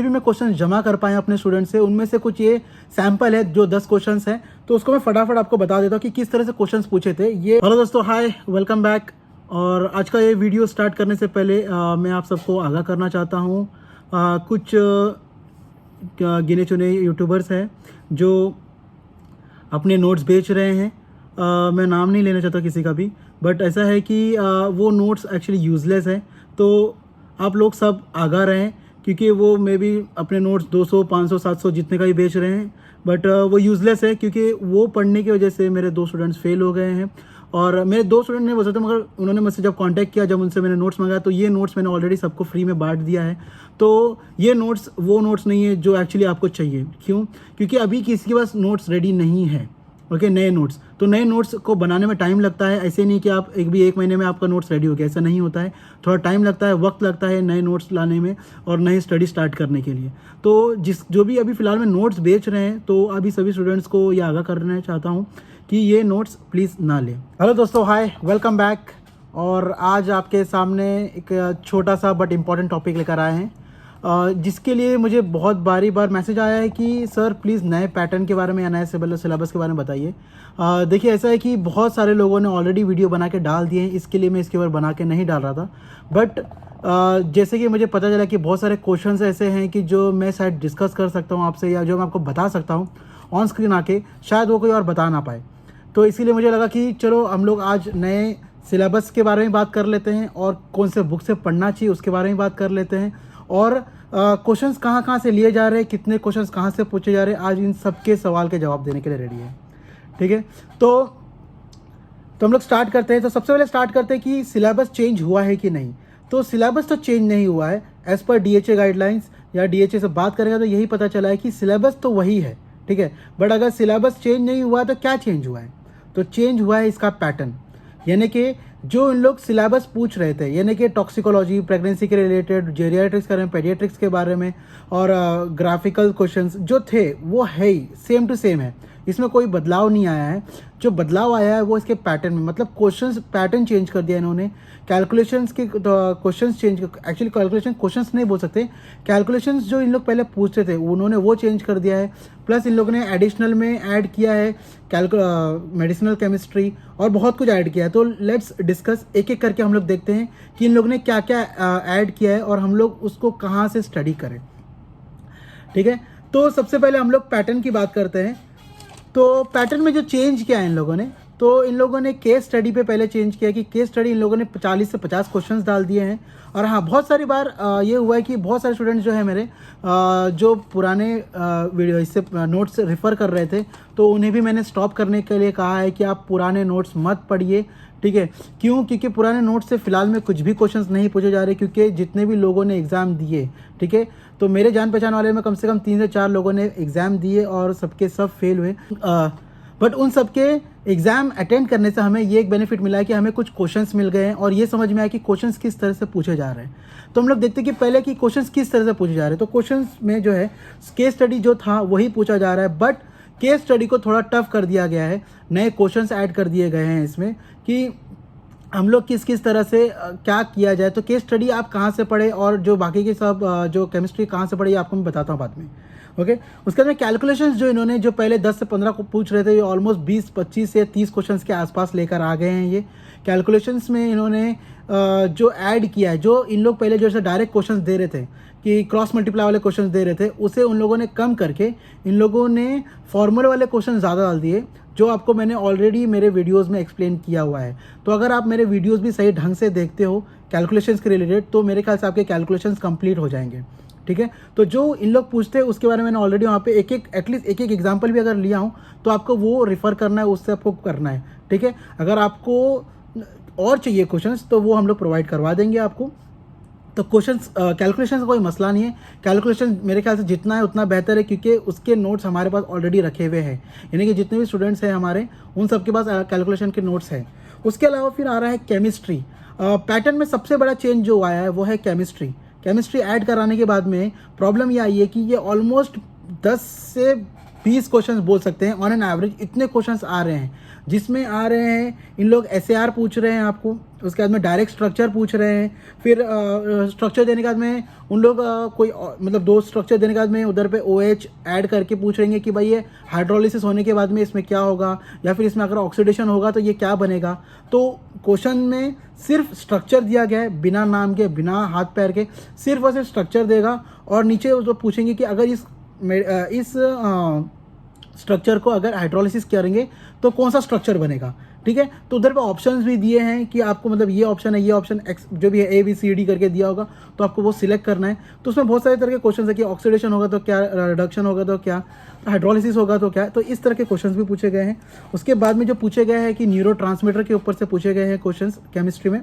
भी मैं क्वेश्चन जमा कर पाए अपने स्टूडेंट से, उनमें से कुछ ये सैंपल है जो 10 क्वेश्चंस हैं, तो उसको मैं फटाफट आपको बता देता हूँ कि किस तरह से क्वेश्चंस पूछे थे ये। हेलो दोस्तों, हाय, वेलकम बैक। और आज का ये वीडियो स्टार्ट करने से पहले मैं आप सबको आगाह करना चाहता हूँ। कुछ गिने चुने यूट्यूबर्स हैं जो अपने नोट्स बेच रहे हैं। मैं नाम नहीं लेना चाहता किसी का भी, बट ऐसा है कि वो नोट्स एक्चुअली यूज़लेस है। तो आप लोग सब आगाह रहें, क्योंकि वो मे भी अपने नोट्स 200, 500, 700 जितने का भी बेच रहे हैं, बट वो यूज़लेस है, क्योंकि वो पढ़ने की वजह से मेरे 2 स्टूडेंट्स फेल हो गए हैं। और मेरे 2 स्टूडेंट नहीं बोल सकते, मगर उन्होंने मुझसे जब कांटेक्ट किया, जब उनसे मैंने नोट्स मंगाया, तो ये नोट्स मैंने ऑलरेडी सबको फ्री में बांट दिया है। तो ये नोट्स वो नोट्स नहीं है जो एक्चुअली आपको चाहिए। क्यों? क्योंकि अभी किसी के पास नोट्स रेडी नहीं है। ओके, नए नोट्स, तो नए नोट्स को बनाने में टाइम लगता है। ऐसे नहीं कि आप एक महीने में आपका नोट्स रेडी हो गया, ऐसा नहीं होता है। थोड़ा टाइम लगता है, वक्त लगता है नए नोट्स लाने में और नई स्टडी स्टार्ट करने के लिए। तो जो भी अभी फ़िलहाल में नोट्स बेच रहे हैं, तो अभी सभी स्टूडेंट्स को ये आगाह करना चाहता हूँ कि ये नोट्स प्लीज़ ना लें। हेलो दोस्तों, हाय, वेलकम बैक। और आज आपके सामने एक छोटा सा बट इम्पॉर्टेंट टॉपिक लेकर आए हैं, जिसके लिए मुझे बहुत बार मैसेज आया है कि सर प्लीज़ नए पैटर्न के बारे में या नए सिलेबस के बारे में बताइए। देखिए, ऐसा है कि बहुत सारे लोगों ने ऑलरेडी वीडियो बना के डाल दिए हैं, इसके लिए मैं इसके ऊपर बना के नहीं डाल रहा था। बट जैसे कि मुझे पता चला कि बहुत सारे क्वेश्चंस ऐसे हैं कि जो मैं शायद डिस्कस कर सकता हूँ आपसे, या जो मैं आपको बता सकता हूँ ऑन स्क्रीन आके, शायद वो कोई और बता ना पाए। तो इसीलिए मुझे लगा कि चलो हम लोग आज नए सिलेबस के बारे में बात कर लेते हैं, और कौन से बुक से पढ़ना चाहिए उसके बारे में बात कर लेते हैं, और क्वेश्चंस कहाँ से लिए जा रहे हैं, कितने क्वेश्चंस कहाँ से पूछे जा रहे हैं। आज इन सब के सवाल के जवाब देने के लिए रेडी है। ठीक है, तो हम लोग स्टार्ट करते हैं। तो सबसे पहले स्टार्ट करते हैं कि सिलेबस चेंज हुआ है कि नहीं। तो सिलेबस तो चेंज नहीं हुआ है। एज़ पर DHA गाइडलाइंस या DHA से बात करेंगे तो यही पता चला है कि सिलेबस तो वही है। ठीक है, बट अगर सिलेबस चेंज नहीं हुआ तो क्या चेंज हुआ है? तो चेंज हुआ है इसका पैटर्न। यानी कि जो इन लोग सिलेबस पूछ रहे थे, यानी कि टॉक्सिकोलॉजी, प्रेगनेंसी के रिलेटेड, जेरियाट्रिक्स के बारे में, पेडियाट्रिक्स के बारे में, और ग्राफिकल क्वेश्चंस जो थे वो है ही सेम टू सेम है। इसमें कोई बदलाव नहीं आया है। जो बदलाव आया है वो इसके पैटर्न में, मतलब क्वेश्चंस पैटर्न चेंज कर दिया इन्होंने। कैलकुलेशंस के questions change, actually calculation questions नहीं बोल सकते, कैलकुलेशंस जो इन लोग पहले पूछते थे उन्होंने वो चेंज कर दिया है। प्लस इन लोगों ने एडिशनल में ऐड किया है मेडिसिनल केमिस्ट्री और बहुत कुछ ऐड किया है। तो लेट्स डिस्कस, एक एक करके हम लोग देखते हैं कि इन लोगों ने क्या क्या ऐड किया है और हम लोग उसको कहाँ से स्टडी करें। ठीक है, तो सबसे पहले हम लोग पैटर्न की बात करते हैं। तो पैटर्न में जो चेंज किया है इन लोगों ने, तो इन लोगों ने केस स्टडी पे पहले चेंज किया कि केस स्टडी इन लोगों ने 40 से 50 क्वेश्चंस डाल दिए हैं। और हाँ, बहुत सारी बार ये हुआ है कि बहुत सारे स्टूडेंट्स जो है मेरे जो पुराने वीडियो इससे नोट्स रेफ़र कर रहे थे, तो उन्हें भी मैंने स्टॉप करने के लिए कहा है कि आप पुराने नोट्स मत पढ़िए। ठीक है, क्यों? क्योंकि पुराने नोट्स से फ़िलहाल में कुछ भी क्वेश्चंस नहीं पूछे जा रहे, क्योंकि जितने भी लोगों ने एग्ज़ाम दिए, ठीक है, तो मेरे जान पहचान वाले में कम से कम 3 से 4 लोगों ने एग्ज़ाम दिए और सबके सब फेल हुए। बट उन सबके एग्ज़ाम अटेंड करने से हमें ये एक बेनिफिट मिला है कि हमें कुछ क्वेश्चंस मिल गए हैं और ये समझ में आया कि क्वेश्चंस किस तरह से पूछे जा रहे हैं। तो हम लोग देखते हैं कि पहले कि क्वेश्चंस किस तरह से पूछे जा रहे हैं। तो क्वेश्चंस में जो है केस स्टडी जो था वही पूछा जा रहा है, बट केस स्टडी को थोड़ा टफ कर दिया गया है। नए क्वेश्चंस ऐड कर दिए गए हैं इसमें कि हम लोग किस तरह से क्या किया जाए। तो केस स्टडी आप कहाँ से पढ़े और जो बाकी के सब जो केमिस्ट्री कहाँ से पढ़े, ये आपको मैं बताता हूँ बाद में। ओके, उसके बाद कैलकुलेशंस जो इन्होंने जो पहले 10 से 15 को पूछ रहे थे, ये ऑलमोस्ट 20, 25 से 30 क्वेश्चंस के आसपास लेकर आ गए हैं। ये कैलकुलेशंस में इन्होंने जो ऐड किया है, जो इन लोग पहले जैसे डायरेक्ट क्वेश्चंस दे रहे थे कि क्रॉस मल्टीप्लाई वाले क्वेश्चंस दे रहे थे, उसे उन लोगों ने कम करके इन लोगों ने फॉर्मूला वाले क्वेश्चन ज़्यादा डाल दिए, जो आपको मैंने ऑलरेडी मेरे वीडियोस में एक्सप्लेन किया हुआ है। तो अगर आप मेरे वीडियोस भी सही ढंग से देखते हो कैलकुलेशंस के रिलेटेड, तो मेरे ख्याल से आपके कैलकुलेशंस कंप्लीट हो जाएंगे। ठीक है, तो जो इन लोग पूछते हैं उसके बारे में मैंने ऑलरेडी वहाँ पे एटलीस्ट एक एग्जाम्पल भी अगर लिया हूँ, तो आपको वो रेफ़र करना है, उससे आपको करना है। ठीक है, अगर आपको और चाहिए क्वेश्चंस तो वो हम लोग प्रोवाइड करवा देंगे आपको। तो क्वेश्चंस कैलकुलेशन का कोई मसला नहीं है। कैलकुलेशन मेरे ख्याल से जितना है उतना बेहतर है, क्योंकि उसके नोट्स हमारे पास ऑलरेडी रखे हुए हैं। यानी कि जितने भी स्टूडेंट्स हैं हमारे, उन सबके पास कैलकुलेशन के नोट्स हैं। उसके अलावा फिर आ रहा है केमिस्ट्री। पैटर्न में सबसे बड़ा चेंज जो आया है वो है केमिस्ट्री ऐड कराने के बाद में प्रॉब्लम ये आई है कि ये ऑलमोस्ट 10 से 20 क्वेश्चंस बोल सकते हैं ऑन एन एवरेज, इतने क्वेश्चंस आ रहे हैं, जिसमें आ रहे हैं इन लोग एसएआर पूछ रहे हैं आपको, उसके बाद में डायरेक्ट स्ट्रक्चर पूछ रहे हैं, फिर स्ट्रक्चर देने के बाद में उन लोग कोई मतलब 2 स्ट्रक्चर देने के बाद में उधर पे OH ऐड करके पूछ रहे हैं कि भाई ये हाइड्रोलिसिस होने के बाद में इसमें क्या होगा, या फिर इसमें अगर ऑक्सीडेशन होगा तो ये क्या बनेगा। तो क्वेश्चन में सिर्फ स्ट्रक्चर दिया गया है, बिना नाम के, बिना हाथ पैर के, सिर्फ और सिर्फ स्ट्रक्चर देगा। और नीचे वो पूछेंगे कि अगर इस स्ट्रक्चर को अगर हाइड्रोलिसिस करेंगे तो कौन सा स्ट्रक्चर बनेगा, ठीक है। तो उधर पे ऑप्शंस भी दिए हैं कि आपको मतलब ये ऑप्शन है, ये ऑप्शन एक्स जो भी है ABCD करके दिया होगा, तो आपको वो सिलेक्ट करना है। तो उसमें बहुत सारे तरह के क्वेश्चन है कि ऑक्सीडेशन होगा तो क्या, रिडक्शन होगा तो क्या, हाइड्रोलिसिस होगा तो क्या। तो इस तरह के क्वेश्चंस भी पूछे गए हैं। उसके बाद में जो पूछे गए हैं कि न्यूरोट्रांसमीटर के ऊपर से पूछे गए हैं क्वेश्चंस केमिस्ट्री में।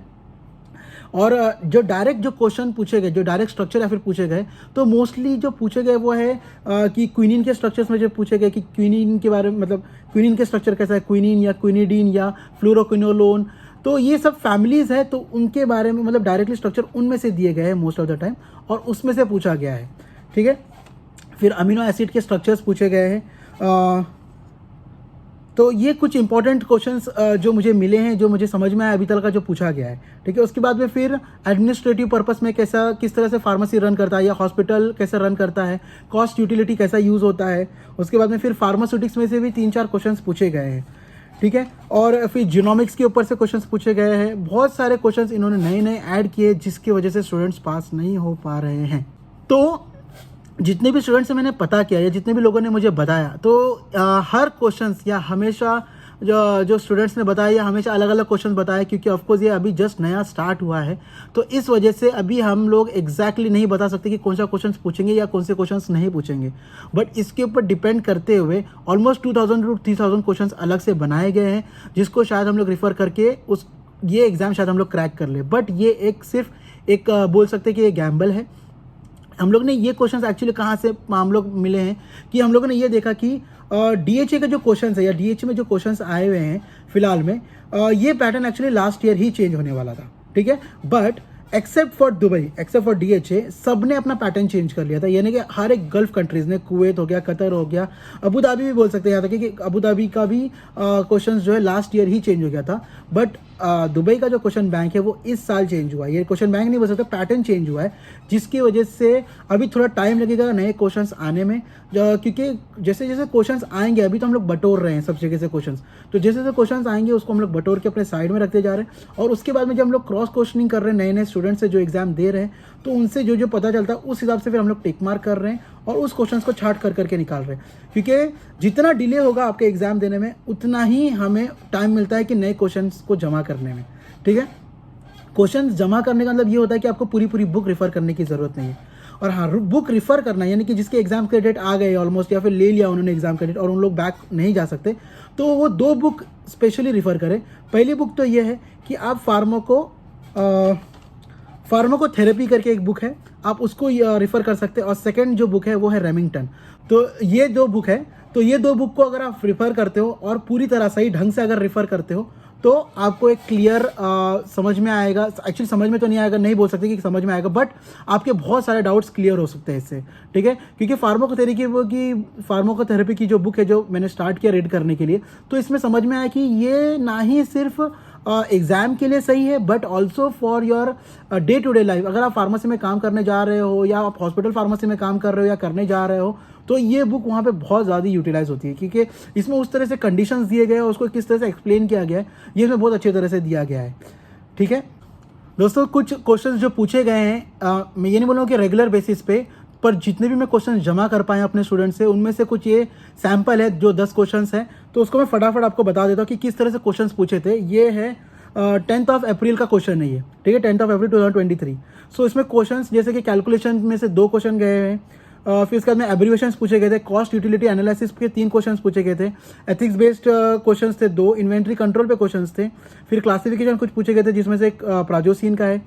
और जो डायरेक्ट जो क्वेश्चन पूछे गए, जो डायरेक्ट स्ट्रक्चर या फिर पूछे गए, तो मोस्टली जो पूछे गए वो है कि क्विनिन के स्ट्रक्चर्स में जो पूछे गए कि क्विनिन के बारे में, मतलब क्विनिन के स्ट्रक्चर कैसा है, क्विनिन या क्विनिडीन या फ्लोरोक्विनोलोन, तो ये सब फैमिलीज है, तो उनके बारे में मतलब डायरेक्टली स्ट्रक्चर उनमें से दिए गए हैं मोस्ट ऑफ द टाइम, और उसमें से पूछा गया है, ठीक है। फिर अमीनो एसिड के स्ट्रक्चर्स पूछे गए हैं। तो ये कुछ इंपॉर्टेंट क्वेश्चंस जो मुझे मिले हैं, जो मुझे समझ में आया अभी तक का जो पूछा गया है, ठीक है। उसके बाद में फिर एडमिनिस्ट्रेटिव पर्पस में कैसा, किस तरह से फार्मेसी रन करता है या हॉस्पिटल कैसे रन करता है, कॉस्ट यूटिलिटी कैसा यूज़ होता है। उसके बाद में फिर फार्मास्यूटिक्स में से भी 3-4 क्वेश्चंस पूछे गए हैं, ठीक है। और फिर जीनोमिक्स के ऊपर से क्वेश्चंस पूछे गए हैं। बहुत सारे क्वेश्चंस इन्होंने नए नए ऐड किए, जिसकी वजह से स्टूडेंट्स पास नहीं हो पा रहे हैं। तो जितने भी स्टूडेंट्स से मैंने पता किया या जितने भी लोगों ने मुझे बताया, तो हर क्वेश्चंस या हमेशा जो स्टूडेंट्स ने बताया या हमेशा अलग अलग क्वेश्चन बताया, क्योंकि ऑफकोर्स ये अभी जस्ट नया स्टार्ट हुआ है, तो इस वजह से अभी हम लोग एग्जैक्टली नहीं बता सकते कि कौन सा क्वेश्चन पूछेंगे या कौन से क्वेश्चन नहीं पूछेंगे। बट इसके ऊपर डिपेंड करते हुए ऑलमोस्ट 2000 to 3000 क्वेश्चन अलग से बनाए गए हैं, जिसको शायद हम लोग रिफ़र करके ये एग्ज़ाम शायद हम लोग क्रैक कर ले। बट ये एक सिर्फ एक बोल सकते हैं कि ये गैम्बल है। हम लोग ने ये क्वेश्चंस एक्चुअली कहाँ से हम लोग मिले हैं कि हम लोगों ने ये देखा कि DHA का जो क्वेश्चंस है या DHA में जो क्वेश्चंस आए हुए हैं फिलहाल में, ये पैटर्न एक्चुअली लास्ट ईयर ही चेंज होने वाला था, ठीक है। But except for Dubai, except for DHA, सब ने अपना पैटर्न चेंज कर लिया था। यानी कि हर एक गल्फ कंट्रीज़ ने, कुवैत हो गया, कतर हो गया, अबू धाबी भी बोल सकते हैं यहाँ तक कि अबू धाबी का भी क्वेश्चन जो है लास्ट ईयर ही चेंज हो गया था। बट दुबई का जो क्वेश्चन बैंक है वो इस साल चेंज हुआ है। ये क्वेश्चन बैंक नहीं बोल सकता, पैटर्न चेंज हुआ है, जिसकी वजह से अभी थोड़ा टाइम लगेगा नए क्वेश्चंस आने में, क्योंकि जैसे जैसे क्वेश्चंस आएंगे, अभी तो हम लोग बटोर रहे हैं सब जगह से क्वेश्चंस, तो जैसे जैसे क्वेश्चंस आएंगे उसको हम लोग बटोर के अपने साइड में रखते जा रहे हैं। और उसके बाद में जब हम लोग क्रॉस क्वेश्चनिंग कर रहे हैं नए नए स्टूडेंट्स से जो एग्जाम दे रहे हैं, तो उनसे जो जो पता चलता है उस हिसाब से फिर हम लोग टिक मार्क कर रहे हैं और उस क्वेश्चंस को छाट कर करके निकाल रहे हैं। क्योंकि जितना डिले होगा आपके एग्जाम देने में, उतना ही हमें टाइम मिलता है कि नए क्वेश्चंस को जमा करने में, ठीक है। क्वेश्चन जमा करने का मतलब ये होता है कि आपको पूरी बुक रिफर करने की जरूरत नहीं है। और हाँ, बुक रिफर करना यानी कि जिसके एग्जाम के डेट आ गए ऑलमोस्ट, या फिर ले लिया उन्होंने एग्जाम का डेट और उन लोग बैक नहीं जा सकते, तो वो 2 बुक स्पेशली रिफर करें। पहली बुक तो ये है कि आप फार्माकोथेरेपी करके एक बुक है, आप उसको रिफर कर सकते हैं। और सेकेंड जो बुक है वो है रेमिंगटन। तो ये 2 बुक है, तो ये 2 बुक को अगर आप रिफर करते हो और पूरी तरह सही ढंग से अगर रिफर करते हो, तो आपको एक क्लियर समझ में आएगा। एक्चुअली समझ में तो नहीं आएगा, नहीं बोल सकते कि समझ में आएगा, बट आपके बहुत सारे डाउट्स क्लियर हो सकते हैं इससे, ठीक है। क्योंकि फार्माकोथेरेपी की जो बुक है, जो मैंने स्टार्ट किया रीड करने के लिए, तो इसमें समझ में आया कि ये ना ही सिर्फ एग्ज़ाम के लिए सही है, but also for your day to day life. अगर आप फार्मेसी में काम करने जा रहे हो या आप हॉस्पिटल फार्मेसी में काम कर रहे हो या करने जा रहे हो, तो ये बुक वहाँ पे बहुत ज़्यादा यूटिलाइज होती है, क्योंकि इसमें उस तरह से कंडीशंस दिए गए हैं, उसको किस तरह से एक्सप्लेन किया गया है, ये इसमें बहुत अच्छी तरह से दिया गया है, ठीक है दोस्तों। कुछ क्वेश्चंस जो पूछे गए हैं, मैं ये नहीं बोलूँगा कि रेगुलर बेसिस पे, पर जितने भी मैं क्वेश्चन जमा कर पाए अपने स्टूडेंट से, उनमें से कुछ ये सैम्पल है जो 10 क्वेश्चंस हैं, तो उसको मैं फटाफट आपको बता देता हूँ कि किस तरह से क्वेश्चंस पूछे थे। ये है 10th अप्रैल का क्वेश्चन है ये, ठीक है, 10 अप्रैल 2023। सो इसमें क्वेश्चंस जैसे कि कैलकुलेशन में से 2 क्वेश्चन गए हैं, फिर इसके बाद में एब्रीवेशंस पूछे गए थे, कॉस्ट यूटिलिटी एनालिसिस के 3 क्वेश्चंस पूछे गए थे, एथिक्स बेस्ड क्वेश्चंस थे 2, इन्वेंट्री कंट्रोल पे क्वेश्चंस थे, फिर क्लासिफिकेशन कुछ पूछे गए थे जिसमें से एक प्राजोसिन का है।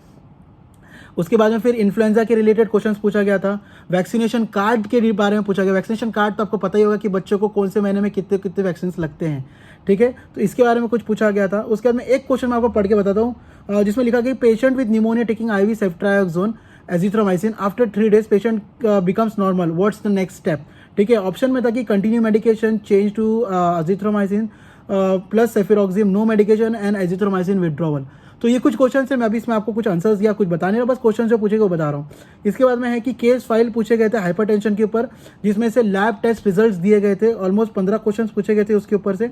उसके बाद में फिर इन्फ्लुएंजा के रिलेटेड क्वेश्चंस पूछा गया था, वैक्सीनेशन कार्ड के बारे में पूछा गया। वैक्सीनेशन कार्ड तो आपको पता ही होगा कि बच्चों को कौन से महीने में कितने कितने वैक्सीन लगते हैं, ठीक है, तो इसके बारे में कुछ पूछा गया था। उसके बाद में एक क्वेश्चन मैं आपको पढ़ के बताता हूँ, जिसमें लिखा कि patient with pneumonia taking IV ceftriaxone azithromycin, after 3 days patient becomes normal, what's the next step. ठीक है, ऑप्शन में था कि continue medication, change to azithromycin plus cefuroxime, no medication and azithromycin withdrawal. तो ये कुछ क्वेश्चन है, मैं अभी इसमें आपको कुछ आंसर्स या कुछ बताने रहा, बस क्वेश्चन जो पूछे वो बता रहा हूँ। इसके बाद में है कि केस फाइल पूछे गए थे हाइपरटेंशन के ऊपर, जिसमें से लैब टेस्ट रिजल्ट्स दिए गए थे, ऑलमोस्ट 15 क्वेश्चन पूछे गए थे उसके ऊपर से।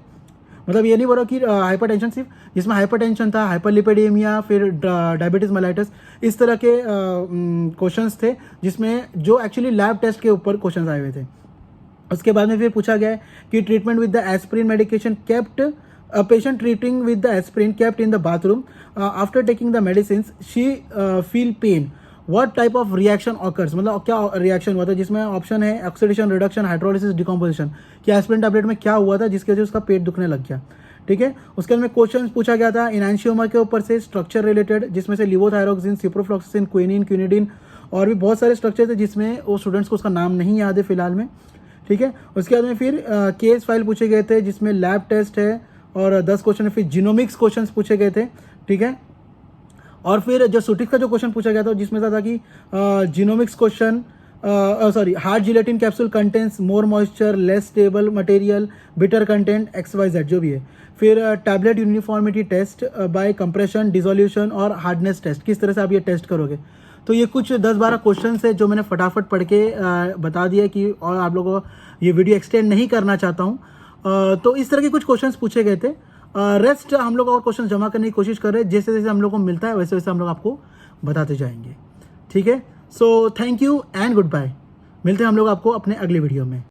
मतलब ये नहीं बोल रहा कि हाइपरटेंशन सिर्फ, जिसमें हाइपरटेंशन था, हाइपरलिपिडेमिया, फिर डायबिटीज मेलाइटिस, इस तरह के क्वेश्चंस थे जिसमें जो एक्चुअली लैब टेस्ट के ऊपर क्वेश्चंस आए हुए थे। उसके बाद में फिर पूछा गया है कि treatment with the aspirin medication kept, a patient treating with the aspirin kept in the bathroom, after taking the medicines she feel pain, what type of reaction occurs, मतलब क्या रिएक्शन हुआ था, जिसमें ऑप्शन है ऑक्सीडेशन, रिडक्शन, हाइड्रोलिसिस, डिकम्पोजिशन, कि aspirin tablet में क्या हुआ था जिसकी वजह से उसका पेट दुखने लग गया। ठीक है, उसके बाद में क्वेश्चन पूछा गया था इनैंशियोमा के ऊपर से, स्ट्रक्चर रिलेटेड, जिसमें से लिवोथायरोक्सिन, सिप्रोफ्लॉक्सिन, क्विनिन, क्विनिडिन और भी बहुत सारे स्ट्रक्चर थे जिसमें वो स्टूडेंट्स को उसका नाम नहीं याद है फिलहाल में। ठीक है, उसके बाद में फिर केस फाइल पूछे गए थे जिसमें लैब टेस्ट है और 10 क्वेश्चन, फिर जीनोमिक्स क्वेश्चन पूछे गए थे। ठीक है, और फिर जो सुटिक्स का जो क्वेश्चन पूछा गया था जिसमें था कि genomics question, sorry, hard gelatin capsule contents more moisture, less stable material, bitter content, XYZ जो भी है। फिर tablet uniformity test by compression, dissolution और हार्डनेस टेस्ट, किस तरह से आप ये टेस्ट करोगे। तो ये कुछ 10-12 क्वेश्चन है जो मैंने फटाफट पढ़ के बता दिया कि, और आप लोगों को ये वीडियो एक्सटेंड नहीं करना चाहता हूँ। तो इस तरह के कुछ क्वेश्चंस पूछे गए थे। रेस्ट हम लोग और क्वेश्चन जमा करने की कोशिश कर रहे हैं, जैसे जैसे हम लोग को मिलता है वैसे वैसे हम लोग आपको बताते जाएंगे। ठीक है, so thank you and good bye. मिलते हैं हम लोग आपको अपने अगले वीडियो में।